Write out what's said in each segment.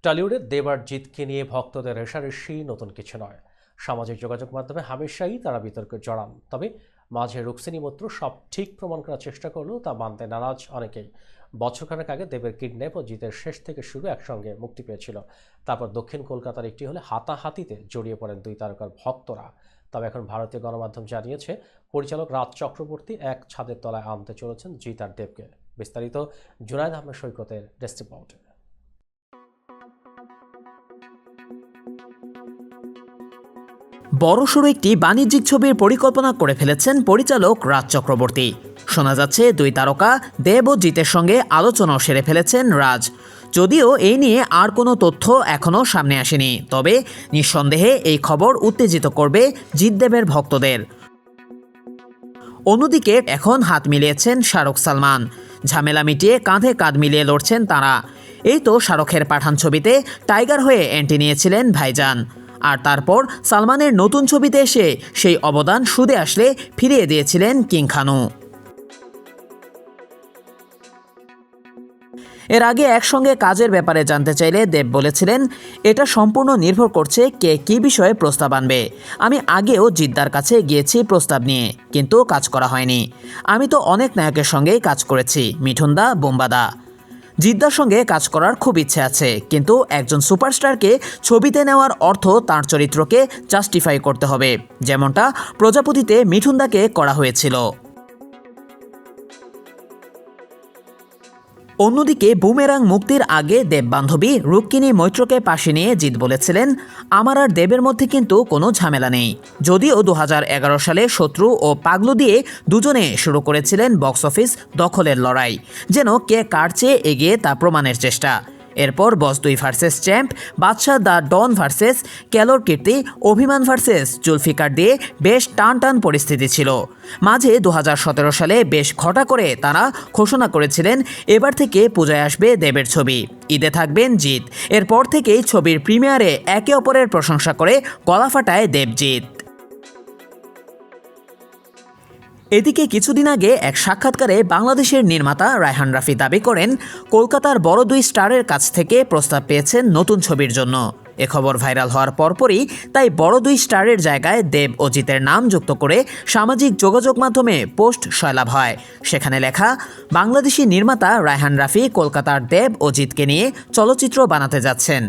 টলিউডে দেব আর জিতকে নিয়ে ভক্তদের রেষারেষি নতুন কিছু নয়। সামাজিক যোগাযোগ মাধ্যমে হামেশাই তারা বিতর্কে জড়ান। তবে মাঝে রুক্মিণী মৈত্র সব ঠিক প্রমাণ করার চেষ্টা করলেও তা মানতে নারাজ অনেকেই। বছরখানেক আগে দেবের কিডন্যাপ ও জিতের শেষ থেকে শুরু একসঙ্গে মুক্তি পেয়েছিল। তারপর দক্ষিণ কলকাতার একটি হলে হাতাহাতিতে জড়িয়ে পড়েন দুই তারকার ভক্তরা। তবে এখন ভারতীয় গণমাধ্যম জানিয়েছে পরিচালক রাজ চক্রবর্তী এক ছাদের তলায় আনতে চলেছেন জিত আর দেবকে। বিস্তারিত জুনায়েদ আহমেদ সৈকতের ডেস্ক রিপোর্টে। বড়সড় একটি বাণিজ্যিক ছবির পরিকল্পনা করে ফেলেছেন পরিচালক রাজ চক্রবর্তী। শোনা যাচ্ছে দুই তারকা দেব ও জিতের সঙ্গে আলোচনাও সেরে ফেলেছেন রাজ। যদিও এই নিয়ে আর কোনো তথ্য এখনও সামনে আসেনি, তবে নিঃসন্দেহে এই খবর উত্তেজিত করবে জিৎ দেবের ভক্তদের। অন্যদিকে এখন হাত মিলিয়েছেন শাহরুখ সালমান। ঝামেলা মিটিয়ে কাঁধে কাঁধ মিলিয়ে লড়ছেন তাঁরা। এই তো শাহরুখের পাঠান ছবিতে টাইগার হয়ে এন্ট্রি নিয়েছিলেন ভাইজান, আর তারপর সালমানের নতুন ছবিতে এসে সেই অবদান সুদে আসলে ফিরিয়ে দিয়েছিলেন কিং খানু। এর আগে একসঙ্গে কাজের ব্যাপারে জানতে চাইলে দেব বলেছিলেন, এটা সম্পূর্ণ নির্ভর করছে কে কী বিষয়ে প্রস্তাব আনবে। আমি আগেও জিদ্দার কাছে গিয়েছি প্রস্তাব নিয়ে, কিন্তু কাজ করা হয়নি। আমি তো অনেক নায়কের সঙ্গেই কাজ করেছি, মিঠুনদা, বোম্বাদা। জিদ্দার সঙ্গে কাজ করার খুব ইচ্ছে আছে, কিন্তু একজন সুপারস্টারকে ছবিতে নেওয়ার অর্থ তার চরিত্রকে জাস্টিফাই করতে হবে, যেমনটা প্রজাপতিতে মিঠুনদাকে করা হয়েছিল। অন্যদিকে বুমেরাং মুক্তির আগে দেব বান্ধবী রুক্মিণী মৈত্রকে পাশে নিয়ে জিৎ বলেছিলেন, আমার আর দেবের মধ্যে কিন্তু কোনো ঝামেলা নেই। যদিও 2011 সালে শত্রু ও পাগলু দিয়ে দুজনে শুরু করেছিলেন বক্স অফিস দখলের লড়াই, যেন কে কার চেয়ে এগিয়ে তা প্রমাণের চেষ্টা। এরপর boss 2 versus champ, Badsha the don versus Kelor Kirti, Abhimaan versus Zulfikar দিয়ে বেশ টান পরিস্থিতি ছিল। মাঝে 2017 সালে বেশ ঘটা করে তারা ঘোষণা করেছিলেন এবার থেকে পূজায় আসবে দেবের ছবি, ঈদে থাকবেন জিৎ। এরপর থেকেই ছবির প্রিমিয়ারে একে অপরের প্রশংসা করে গলা ফাটায় দেবজিৎ। এদিকে কিছুদিন আগে এক সাক্ষাৎকারে বাংলাদেশের নির্মাতা রায়হান রাফি দাবি করেন, কলকাতার বড় 2 স্টারের কাছ থেকে প্রস্তাব পেয়েছেন নতুন ছবির জন্য। এ খবর ভাইরাল হওয়ার পরপরই তাই বড় 2 স্টারের জায়গায় দেব ও জিতের নাম যুক্ত করে সামাজিক যোগাযোগ মাধ্যমে পোস্ট সয়লাভ হয়। সেখানে লেখা, বাংলাদেশি নির্মাতা রায়হান রাফি কলকাতার দেব ও জিতকে নিয়ে চলচ্চিত্র বানাতে যাচ্ছেন।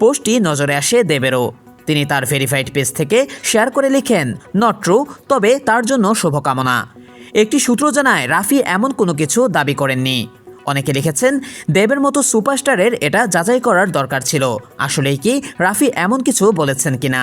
পোস্টটি নজরে আসে দেবেরও। তিনি তার ভেরিফাইড পেজ থেকে শেয়ার করে লিখেন, নট ট্রু, তবে তার জন্য শুভকামনা। একটি সূত্র জানায় রাফি এমন কোনো কিছু দাবি করেননি। অনেকে লিখেছেন, দেবের মতো সুপারস্টারের এটা যাচাই করার দরকার ছিল, আসলেই কি রাফি এমন কিছু বলেছেন কিনা।